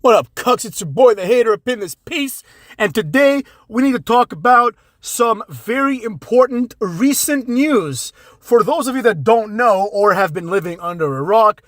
What up, cucks? It's your boy, the hater, up in this piece. And today, we need to talk about some very important recent news. For those of you that don't know or have been living under a rock,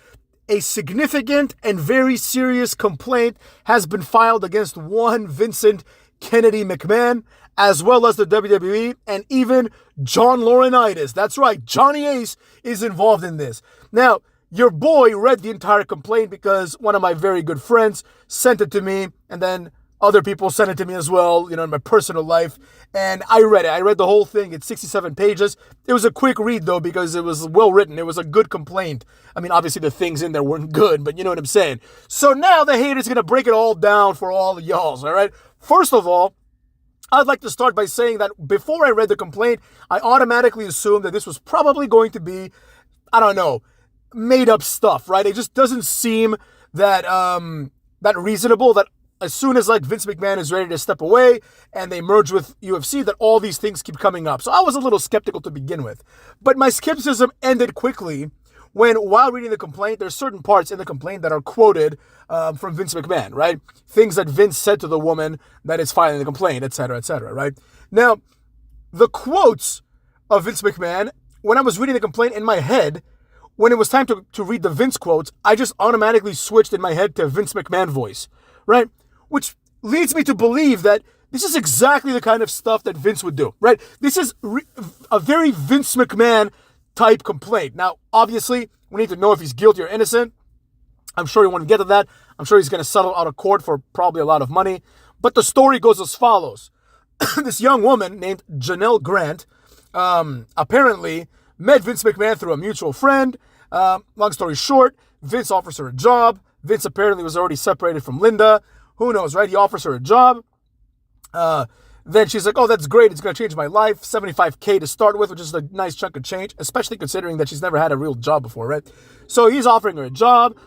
a significant and very serious complaint has been filed against one Vincent Kennedy McMahon, as well as the WWE, and even John Laurinaitis. That's right, Johnny Ace is involved in this. Now, your boy read the entire complaint because one of my very good friends sent it to me, and then other people sent it to me as well, in my personal life, and I read it. I read the whole thing. It's 67 pages. It was a quick read, though, because it was well written. It was a good complaint. I mean, obviously the things in there weren't good, but you know what I'm saying. So now the hater's going to break it all down for all of y'all, all right? First of all, I'd like to start by saying that before I read the complaint, I automatically assumed that this was probably going to be, made up stuff, right? It just doesn't seem that that reasonable that as soon as Vince McMahon is ready to step away and they merge with UFC, that all these things keep coming up. So I was a little skeptical to begin with. But my skepticism ended quickly when, while reading the complaint, there's certain parts in the complaint that are quoted from Vince McMahon, right? Things that Vince said to the woman that is filing the complaint, etc., right? Now, the quotes of Vince McMahon, when I was reading the complaint in my head, when it was time to read the Vince quotes, I just automatically switched in my head to Vince McMahon voice, right? Which leads me to believe that this is exactly the kind of stuff that Vince would do, right? This is a very Vince McMahon type complaint. Now, obviously, we need to know if he's guilty or innocent. I'm sure you want to get to that. I'm sure he's going to settle out of court for probably a lot of money. But the story goes as follows. This young woman named Janelle Grant apparently met Vince McMahon through a mutual friend. Long story short, Vince offers her a job. Vince apparently was already separated from Linda. Who knows, right? He offers her a job. Then she's like, oh, that's great. It's going to change my life. $75K to start with, which is a nice chunk of change, especially considering that she's never had a real job before, right? So he's offering her a job.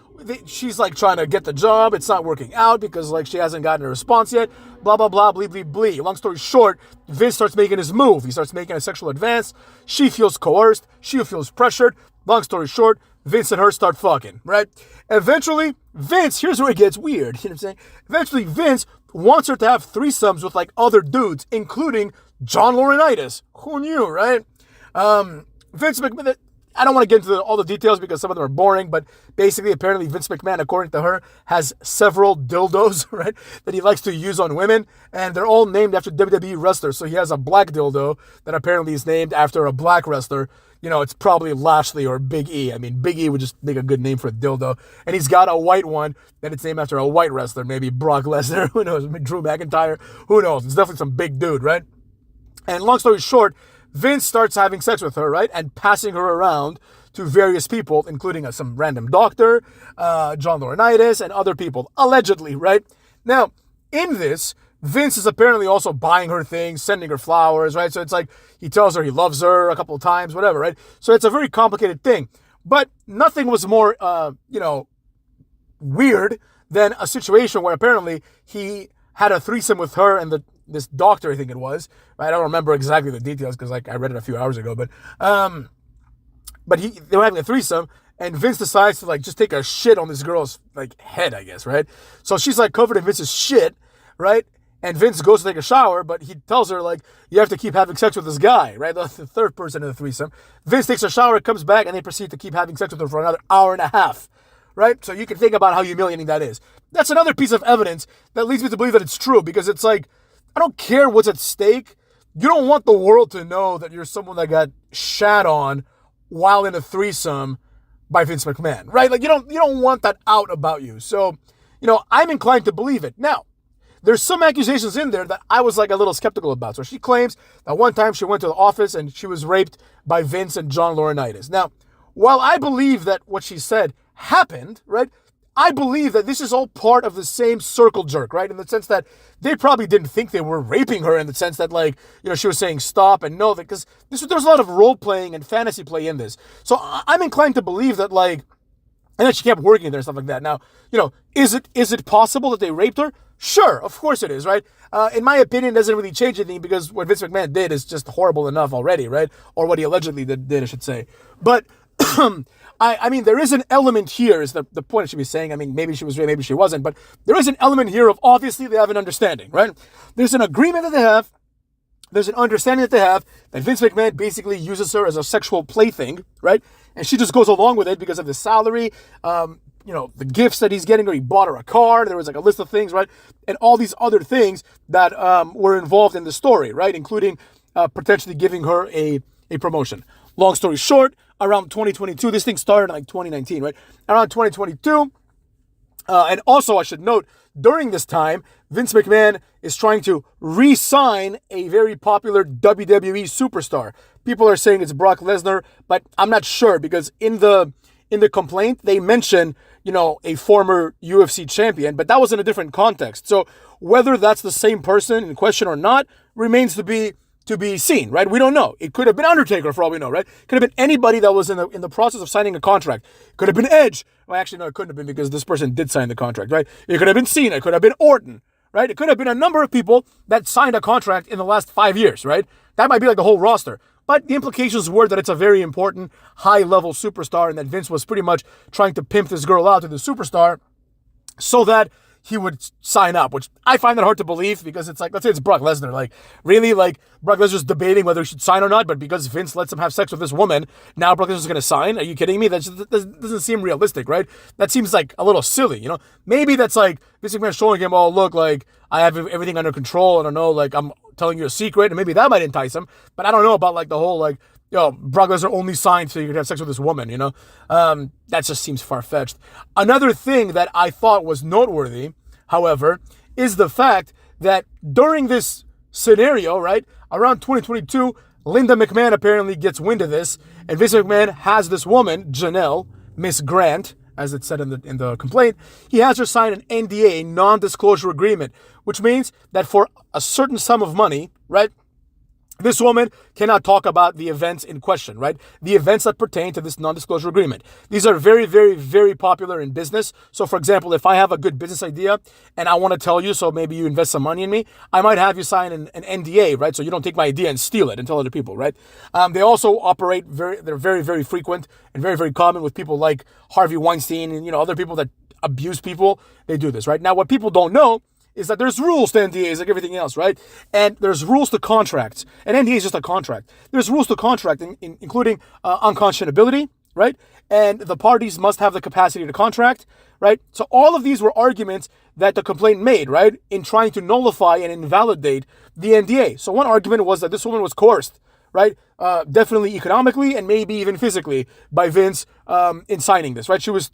She's trying to get the job. It's not working out because she hasn't gotten a response yet. Blah, blah, blah, blee, blee, blee. Long story short, Vince starts making his move. He starts making a sexual advance. She feels coerced. She feels pressured. Long story short, Vince and her start fucking, right? Eventually, Vince, here's where it gets weird. You know what I'm saying? Eventually, Vince wants her to have threesomes with other dudes, including John Laurinaitis. Who knew, right? Vince McMahon, I don't want to get into all the details because some of them are boring, but basically, apparently, Vince McMahon, according to her, has several dildos, right, that he likes to use on women, and they're all named after WWE wrestlers. So he has a black dildo that apparently is named after a black wrestler. It's probably Lashley or Big E. I mean, Big E would just make a good name for a dildo. And he's got a white one that it's named after a white wrestler. Maybe Brock Lesnar. Who knows? Drew McIntyre. Who knows? It's definitely some big dude, right? And long story short, Vince starts having sex with her, right? And passing her around to various people, including some random doctor, John Laurinaitis, and other people. Allegedly, right? Now, in this, Vince is apparently also buying her things, sending her flowers, right? So it's he tells her he loves her a couple of times, whatever, right? So it's a very complicated thing. But nothing was more, weird than a situation where apparently he had a threesome with her and this doctor, I think it was. Right? I don't remember exactly the details because I read it a few hours ago. But they were having a threesome, and Vince decides to just take a shit on this girl's head, I guess, right? So she's covered in Vince's shit, right? And Vince goes to take a shower, but he tells her, you have to keep having sex with this guy, right? The third person in the threesome. Vince takes a shower, comes back, and they proceed to keep having sex with her for another hour and a half, right? So you can think about how humiliating that is. That's another piece of evidence that leads me to believe that it's true, because it's I don't care what's at stake. You don't want the world to know that you're someone that got shat on while in a threesome by Vince McMahon, right? You don't want that out about you. So, I'm inclined to believe it. Now, there's some accusations in there that I was a little skeptical about. So she claims that one time she went to the office and she was raped by Vince and John Laurinaitis. Now, while I believe that what she said happened, right, I believe that this is all part of the same circle jerk, right? In the sense that they probably didn't think they were raping her, in the sense that she was saying stop and no, because there's a lot of role playing and fantasy play in this. So I'm inclined to believe that and then she kept working there and stuff like that. Now, is it possible that they raped her? Sure, of course it is, right? In my opinion, it doesn't really change anything because what Vince McMahon did is just horrible enough already, right? Or what he allegedly did, I should say. But I mean, there is an element here, is the point I should be saying. I mean, maybe she was real, maybe she wasn't, but there is an element here of obviously they have an understanding, right? There's an agreement that they have. There's an understanding that they have that Vince McMahon basically uses her as a sexual plaything, right? And she just goes along with it because of the salary, the gifts that he's getting, or he bought her a car. There was like a list of things, right? And all these other things that were involved in the story, right? Including potentially giving her a promotion. Long story short, around 2022, this thing started in like 2019, right? Around 2022, and also I should note, during this time, Vince McMahon is trying to re-sign a very popular WWE superstar. People are saying it's Brock Lesnar, but I'm not sure because in the complaint they mention, a former UFC champion, but that was in a different context. So whether that's the same person in question or not remains to be seen, right? We don't know. It could have been Undertaker for all we know, right? Could have been anybody that was in the process of signing a contract. Could have been Edge. Well, actually, no, it couldn't have been because this person did sign the contract, right? It could have been Cena. It could have been Orton, right? It could have been a number of people that signed a contract in the last 5 years, right? That might be like the whole roster. But the implications were that it's a very important high-level superstar and that Vince was pretty much trying to pimp this girl out to the superstar so that he would sign up, which I find that hard to believe because it's like, let's say it's Brock Lesnar. Like, really? Like, Brock Lesnar's debating whether he should sign or not, but because Vince lets him have sex with this woman, now Brock Lesnar's going to sign? Are you kidding me? That doesn't seem realistic, right? That seems like a little silly, Maybe that's like Vince McMahon showing him, oh, look, like, I have everything under control, and I know, like, I'm telling you a secret, and maybe that might entice him, but I don't know about, like, the whole, like, Brock Lesnar only signed so you could have sex with this woman, That just seems far-fetched. Another thing that I thought was noteworthy, however, is the fact that during this scenario, right, around 2022, Linda McMahon apparently gets wind of this, and Vince McMahon has this woman, Janelle, Miss Grant, as it said in the complaint, he has her sign an NDA, non-disclosure agreement, which means that for a certain sum of money, right, this woman cannot talk about the events in question, right? The events that pertain to this non-disclosure agreement. These are very, very, very popular in business. So, for example, if I have a good business idea and I want to tell you, so maybe you invest some money in me, I might have you sign an NDA, right? So you don't take my idea and steal it and tell other people, right? They also operate they're very, very frequent and very, very common with people like Harvey Weinstein and, other people that abuse people. They do this, right? Now, what people don't know is that there's rules to NDAs like everything else, right? And there's rules to contracts. An NDA is just a contract. There's rules to contract, including unconscionability, right? And the parties must have the capacity to contract, right? So all of these were arguments that the complaint made, right, in trying to nullify and invalidate the NDA. So one argument was that this woman was coerced, right? Definitely economically and maybe even physically by Vince in signing this, right? She was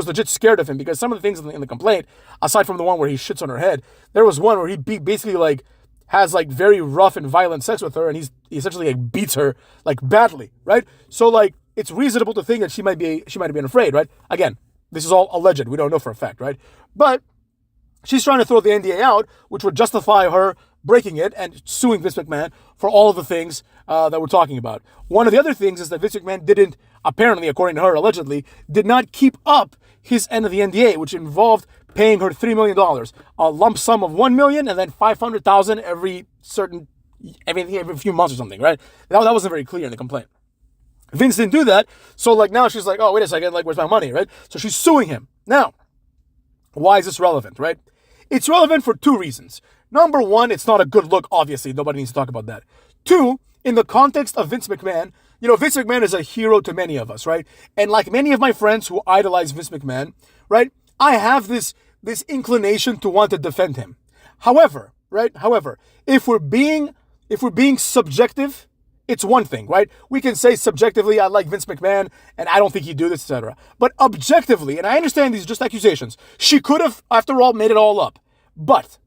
legit scared of him because some of the things in the complaint, aside from the one where he shits on her head, there was one where he basically like has like very rough and violent sex with her, and he essentially like beats her like badly, right? So like it's reasonable to think that she might have been afraid, right? Again, this is all alleged. We don't know for a fact, right? But she's trying to throw the NDA out, which would justify her breaking it and suing Vince McMahon for all of the things that we're talking about. One of the other things is that Vince McMahon didn't, apparently, according to her, allegedly, did not keep up his end of the NDA, which involved paying her $3 million, a lump sum of $1 million, and then $500,000 every few months or something, right? That wasn't very clear in the complaint. Vince didn't do that, so like now she's like, oh, wait a second, like, where's my money, right? So she's suing him. Now, why is this relevant, right? It's relevant for two reasons. Number one, it's not a good look, obviously. Nobody needs to talk about that. Two, in the context of Vince McMahon, Vince McMahon is a hero to many of us, right? And like many of my friends who idolize Vince McMahon, right, I have this inclination to want to defend him. However, if we're being subjective, it's one thing, right? We can say subjectively, I like Vince McMahon, and I don't think he'd do this, etc. But objectively, and I understand these are just accusations, she could have, after all, made it all up. But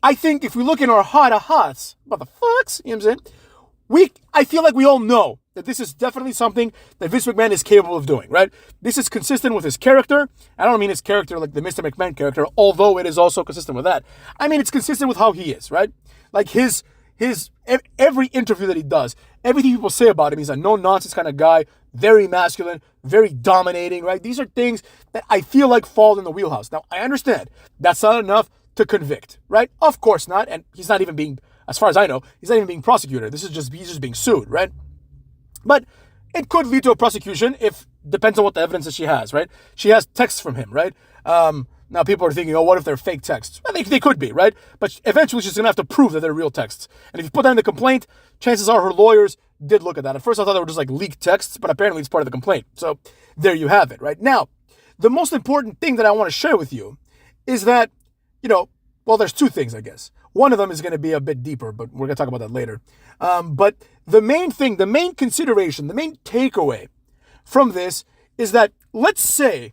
I think if we look in our heart of hearts, what the fucks, you know what I'm saying? I feel like we all know that this is definitely something that Vince McMahon is capable of doing, right? This is consistent with his character. I don't mean his character like the Mr. McMahon character, although it is also consistent with that. I mean, it's consistent with how he is, right? Like every interview that he does, everything people say about him, he's a no-nonsense kind of guy, very masculine, very dominating, right? These are things that I feel like fall in the wheelhouse. Now, I understand that's not enough to convict, right? Of course not, and he's not even being, as far as I know, he's not even being prosecuted. He's just being sued, right? But it could lead to a prosecution if Depends on what the evidence that she has, right? She has texts from him, right? Now people are thinking, oh, what if they're fake texts? Well, they could be, right? But eventually she's going to have to prove that they're real texts. And if you put that in the complaint, chances are her lawyers did look at that. At first I thought they were just like leaked texts, but apparently it's part of the complaint. So there you have it, right? Now, the most important thing that I want to share with you is that, well, there's two things, I guess. One of them is going to be a bit deeper, but we're going to talk about that later. But the main thing, the main consideration, the main takeaway from this is that let's say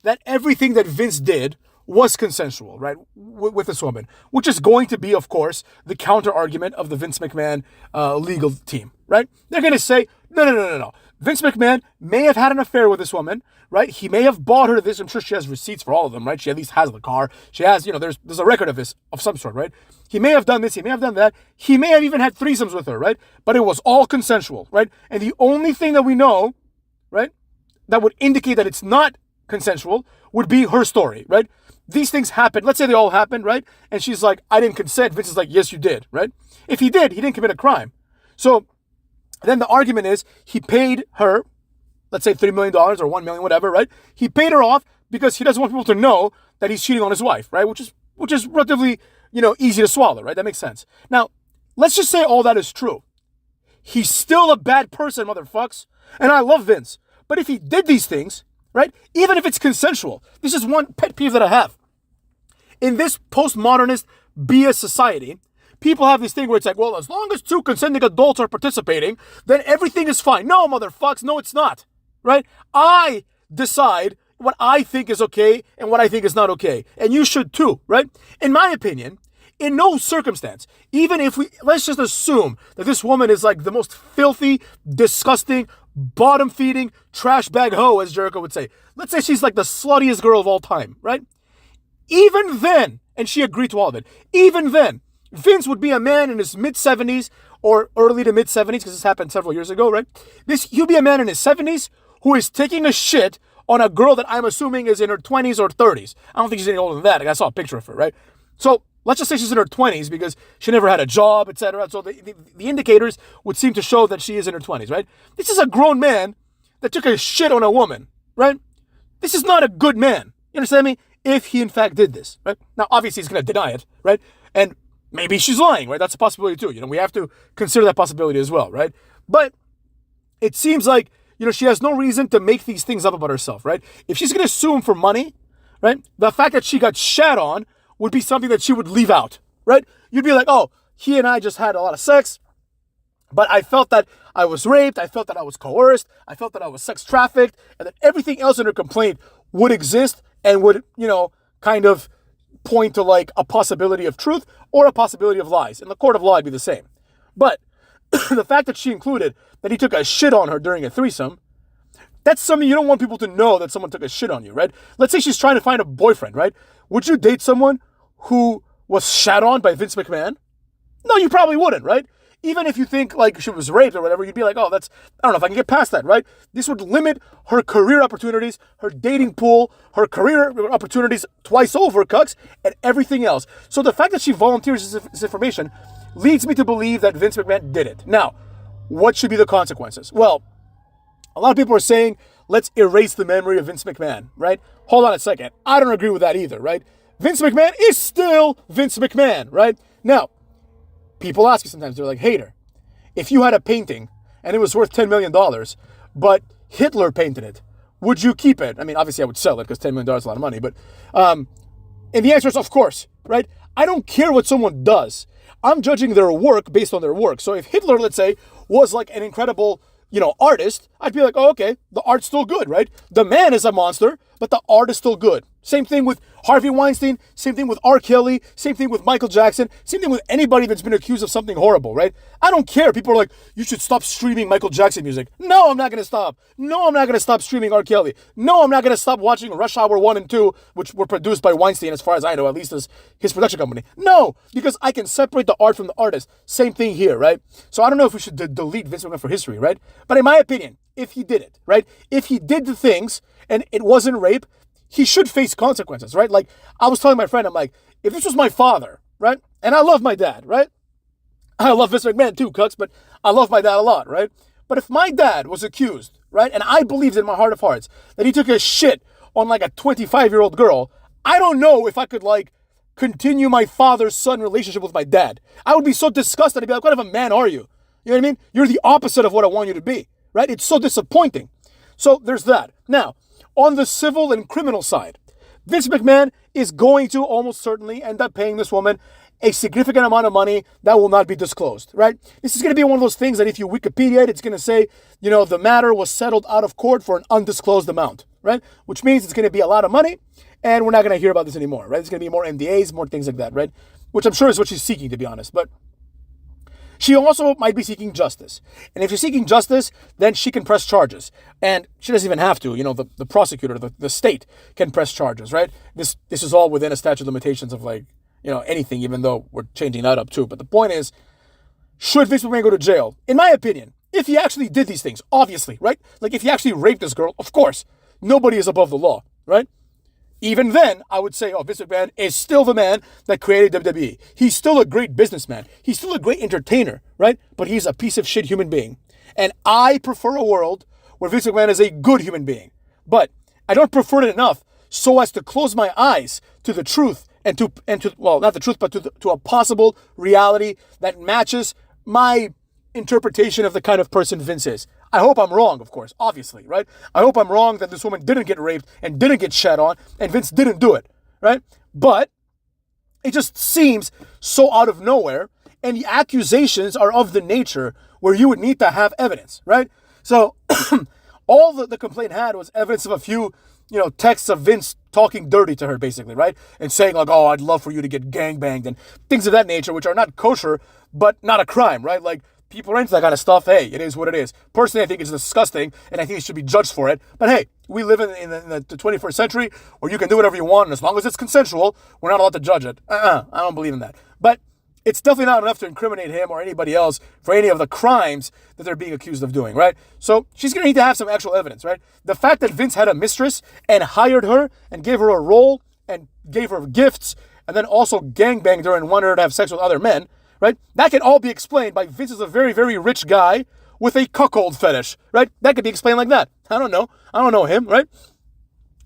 that everything that Vince did was consensual, right, with this woman, which is going to be, of course, the counter argument of the Vince McMahon legal team, right? They're going to say, no. Vince McMahon may have had an affair with this woman, right? He may have bought her this. I'm sure she has receipts for all of them, right? She at least has the car. She has, there's a record of this of some sort, right? He may have done this. He may have done that. He may have even had threesomes with her, right? But it was all consensual, right? And the only thing that we know, right, that would indicate that it's not consensual would be her story, right? These things happen. Let's say they all happened, right? And she's like, I didn't consent. Vince is like, yes, you did, right? If he did, he didn't commit a crime. So then the argument is he paid her, let's say $3 million or $1 million, whatever, right? He paid her off because he doesn't want people to know that he's cheating on his wife, right? Which is relatively, easy to swallow, right? That makes sense. Now, let's just say all that is true. He's still a bad person, motherfucks. And I love Vince. But if he did these things, right, even if it's consensual, this is one pet peeve that I have. In this postmodernist BS society, people have this thing where it's like, well, as long as two consenting adults are participating, then everything is fine. No, motherfucks, no, it's not, right? I decide what I think is okay and what I think is not okay. And you should too, right? In my opinion, in no circumstance, even if let's just assume that this woman is like the most filthy, disgusting, bottom-feeding, trash bag hoe, as Jericho would say. Let's say she's like the sluttiest girl of all time, right? Even then, and she agreed to all of it, even then, Vince would be a man in his mid-70s or early to mid-70s, because this happened several years ago, right? He'll be a man in his 70s who is taking a shit on a girl that I'm assuming is in her 20s or 30s. I don't think she's any older than that. Like, I saw a picture of her, right? So let's just say she's in her 20s because she never had a job, etc. So the indicators would seem to show that she is in her 20s, right? This is a grown man that took a shit on a woman, right? This is not a good man. You understand me? If he in fact did this, right? Now, obviously he's going to deny it, right? And maybe she's lying, right? That's a possibility too. We have to consider that possibility as well, right? But it seems like, she has no reason to make these things up about herself, right? If she's going to sue him for money, right? The fact that she got shat on would be something that she would leave out, right? You'd be like, oh, he and I just had a lot of sex, but I felt that I was raped, I felt that I was coerced, I felt that I was sex trafficked, and that everything else in her complaint would exist and would, kind of point to like a possibility of truth or a possibility of lies. In the court of law, it'd be the same. But the fact that she included that he took a shit on her during a threesome, that's something you don't want people to know, that someone took a shit on you, right? Let's say she's trying to find a boyfriend, right? Would you date someone who was shat on by Vince McMahon? No, you probably wouldn't, right? Even if you think like she was raped or whatever, you'd be like, oh, I don't know if I can get past that, right? This would limit her career opportunities, her dating pool, her career opportunities twice over, cucks, and everything else. So the fact that she volunteers this information leads me to believe that Vince McMahon did it. Now, what should be the consequences? Well, a lot of people are saying, let's erase the memory of Vince McMahon, right? Hold on a second. I don't agree with that either, right? Vince McMahon is still Vince McMahon, right? Now, people ask you sometimes, they're like, Hater, if you had a painting and it was worth $10 million, but Hitler painted it, would you keep it? I mean, obviously I would sell it because $10 million is a lot of money, but, and the answer is of course, right? I don't care what someone does. I'm judging their work based on their work. So if Hitler, let's say, was like an incredible, artist, I'd be like, oh, okay, the art's still good, right? The man is a monster, but the art is still good. Same thing with Harvey Weinstein, same thing with R. Kelly, same thing with Michael Jackson, same thing with anybody that's been accused of something horrible, right? I don't care. People are like, you should stop streaming Michael Jackson music. No, I'm not going to stop. No, I'm not going to stop streaming R. Kelly. No, I'm not going to stop watching Rush Hour 1 and 2, which were produced by Weinstein, as far as I know, at least as his production company. No, because I can separate the art from the artist. Same thing here, right? So I don't know if we should delete Vince McMahon for history, right? But in my opinion, if he did it, right? If he did the things and it wasn't rape, he should face consequences, right? Like, I was telling my friend, I'm like, if this was my father, right? And I love my dad, right? I love Vince McMahon too, cucks, but I love my dad a lot, right? But if my dad was accused right? And I believed in my heart of hearts that he took a shit on like a 25-year-old girl. I don't know if I could like continue my father-son relationship with my dad. I would be so disgusted. I'd be like, what kind of a man are you? You know what I mean? You're the opposite of what I want you to be, right? It's so disappointing. So there's that. Now, on the civil and criminal side, Vince McMahon is going to almost certainly end up paying this woman a significant amount of money that will not be disclosed, right? This is going to be one of those things that if you Wikipedia it, it's going to say, you know, the matter was settled out of court for an undisclosed amount, right? Which means it's going to be a lot of money, and we're not going to hear about this anymore, right? It's going to be more NDAs, more things like that, right? Which I'm sure is what she's seeking, to be honest. But she also might be seeking justice. And if she's seeking justice, then she can press charges. And she doesn't even have to. You know, the prosecutor, the state can press charges, right? This is all within a statute of limitations of like, you know, anything, even though we're changing that up too. But the point is, should Vince McMahon go to jail? In my opinion, if he actually did these things, obviously, right? Like if he actually raped this girl, of course, nobody is above the law, right? Even then, I would say, oh, Vince McMahon is still the man that created WWE. He's still a great businessman. He's still a great entertainer, right? But he's a piece of shit human being. And I prefer a world where Vince McMahon is a good human being. But I don't prefer it enough so as to close my eyes to the truth and to well, not the truth, but to a possible reality that matches my interpretation of the kind of person Vince is. I hope I'm wrong, of course, obviously, right? I hope I'm wrong that this woman didn't get raped and didn't get shat on and Vince didn't do it, right? But it just seems so out of nowhere, and the accusations are of the nature where you would need to have evidence, right? So all the complaint had was evidence of a few, you know, texts of Vince talking dirty to her, basically, right? And saying like, oh, I'd love for you to get gangbanged and things of that nature, which are not kosher, but not a crime, right? Like, people are into that kind of stuff. Hey, it is what it is. Personally, I think it's disgusting, and I think you should be judged for it. But hey, we live in the 21st century where you can do whatever you want, and as long as it's consensual, we're not allowed to judge it. I don't believe in that. But it's definitely not enough to incriminate him or anybody else for any of the crimes that they're being accused of doing, right? So she's going to need to have some actual evidence, right? The fact that Vince had a mistress and hired her and gave her a role and gave her gifts and then also gangbanged her and wanted her to have sex with other men, right? That can all be explained by Vince is a very, very rich guy with a cuckold fetish, right? That could be explained like that. I don't know. I don't know him, right?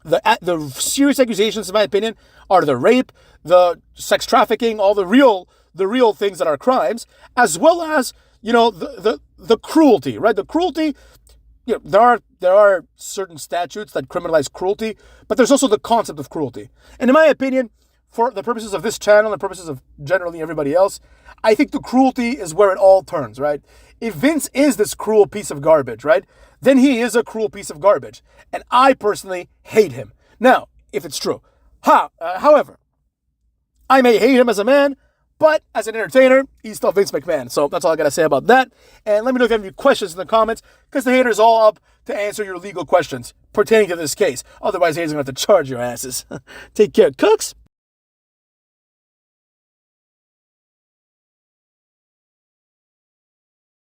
The serious accusations, in my opinion, are the rape, the sex trafficking, all the real things that are crimes, as well as, you know, the cruelty, right? The cruelty, you know, there are certain statutes that criminalize cruelty, but there's also the concept of cruelty. And in my opinion, for the purposes of this channel and the purposes of generally everybody else, I think the cruelty is where it all turns, right? If Vince is this cruel piece of garbage, right, then he is a cruel piece of garbage. And I personally hate him. Now, if it's true. However, I may hate him as a man, but as an entertainer, he's still Vince McMahon. So that's all I got to say about that. And let me know if you have any questions in the comments, because the hater's all up to answer your legal questions pertaining to this case. Otherwise, haters are going to have to charge your asses. Take care, cooks.